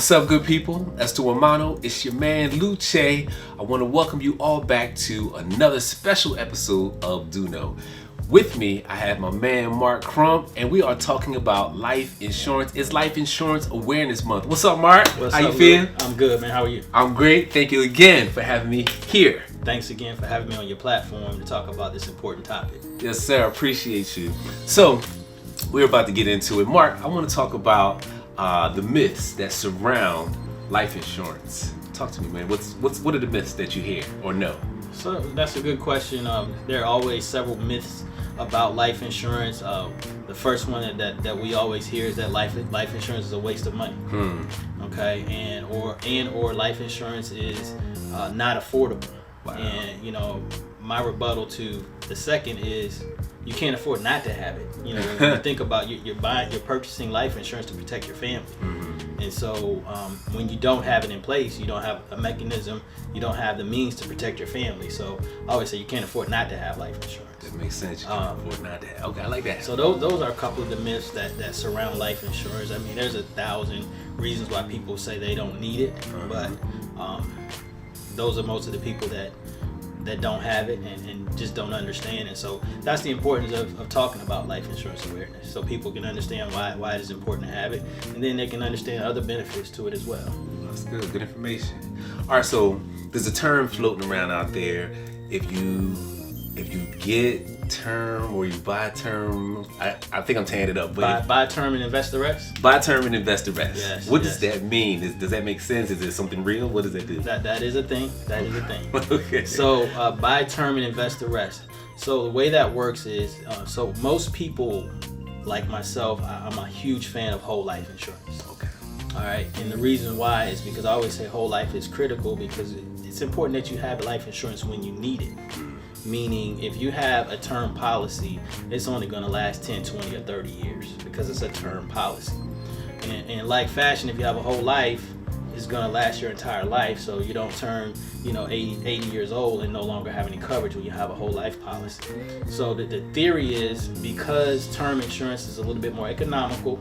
What's up, good people? As to Amano, it's your man Luce. I want to welcome you all back to another special episode of Do Know. With me, I have my man Mark Crump, and we are talking about life insurance. It's Life Insurance Awareness Month. What's up, Mark? What's How up, you feeling? I'm good, man. How are you? I'm great. Thank you again for having me here. Thanks again for having me on your platform to talk about this important topic. Yes, sir. I appreciate you. So, we're about to get into it. Mark, I want to talk about the myths that surround life insurance. Talk to me, man. What are the myths that you hear or know? So that's a good question. There are always several myths about life insurance. The first one that we always hear is that life insurance is a waste of money. Okay, and or life insurance is not affordable. Wow. And my rebuttal to the second is you can't afford not to have it. When you think about you're purchasing life insurance to protect your family. And so when you don't have it in place, you don't have a mechanism, you don't have the means to protect your family. So I always say you can't afford not to have life insurance. That makes sense. You can't afford not to have. Okay, I like that. So those are a couple of the myths that surround life insurance. I mean, there's 1,000 reasons why people say they don't need it, but those are most of the people that don't have it and just don't understand. And so that's the importance of talking about life insurance awareness, so people can understand why it is important to have it, and then they can understand other benefits to it as well. That's good information. All right, so there's a term floating around out there. If you get term or you buy term, I think I'm tearing it up. But Buy term and invest the rest. Buy term and invest the rest. Yes, what does that mean? Does that make sense? Is it something real? What does that do? That is a thing. That is a thing. Okay. So buy term and invest the rest. So the way that works is, so most people, like myself, I'm a huge fan of whole life insurance. Okay. All right, and the reason why is because I always say whole life is critical because it's important that you have life insurance when you need it. Meaning, if you have a term policy, it's only going to last 10, 20, or 30 years because it's a term policy. And like fashion, if you have a whole life, it's going to last your entire life. So you don't turn, 80 years old and no longer have any coverage when you have a whole life policy. So the theory is because term insurance is a little bit more economical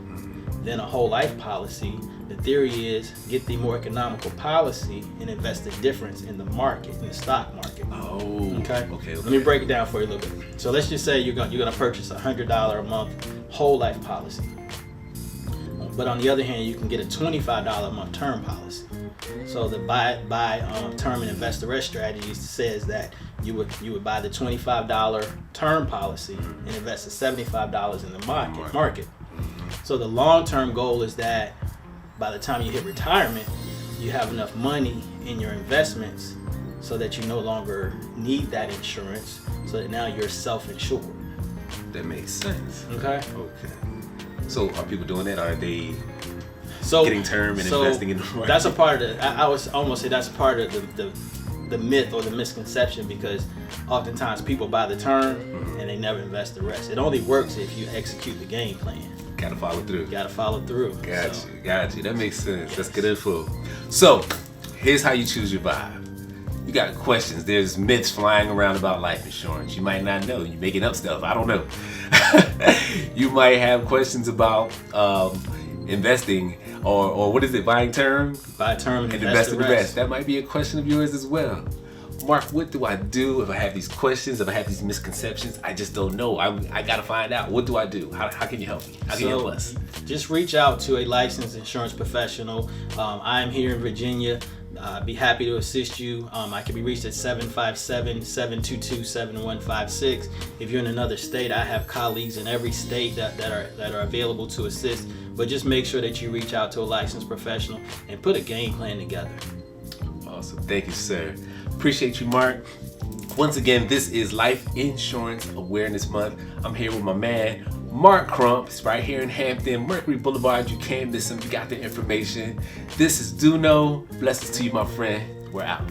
than a whole life policy, the theory is get the more economical policy and invest the difference in the market, in the stock market. Oh. Okay. Let me break it down for you a little bit. So let's just say you're gonna purchase a $100 a month whole life policy. But on the other hand, you can get a $25 a month term policy. So the buy term and invest the rest strategy says that you would buy the $25 term policy and invest the $75 in the market. So the long-term goal is that by the time you hit retirement, you have enough money in your investments so that you no longer need that insurance, so that now you're self-insured. That makes sense. Okay. So are people doing that? Are they So getting term and investing in the market? That's a part of the. I would almost say that's part of the myth or the misconception, because oftentimes people buy the term and they never invest the rest. It only works if you execute the game plan. Gotta follow through. Got you. That makes sense. Yes. That's good info. So, here's how you choose your vibe. You got questions. There's myths flying around about life insurance. You might not know. You're making up stuff. I don't know. You might have questions about investing or what is it? Buying term? Buy term and invest the rest. That might be a question of yours as well. Mark, what do I do if I have these questions, if I have these misconceptions? I just don't know. I got to find out. What do I do? How can you help me? How can you help us? Just reach out to a licensed insurance professional. I'm here in Virginia. I'd be happy to assist you. I can be reached at 757-722-7156. If you're in another state, I have colleagues in every state that are available to assist. But just make sure that you reach out to a licensed professional and put a game plan together. Awesome. Thank you, sir. Appreciate you, Mark. Once again, this is Life Insurance Awareness Month. I'm here with my man, Mark Crump. It's right here in Hampton, Mercury Boulevard. You can't miss him. You got the information. This is Do Know. Blessings to you, my friend. We're out.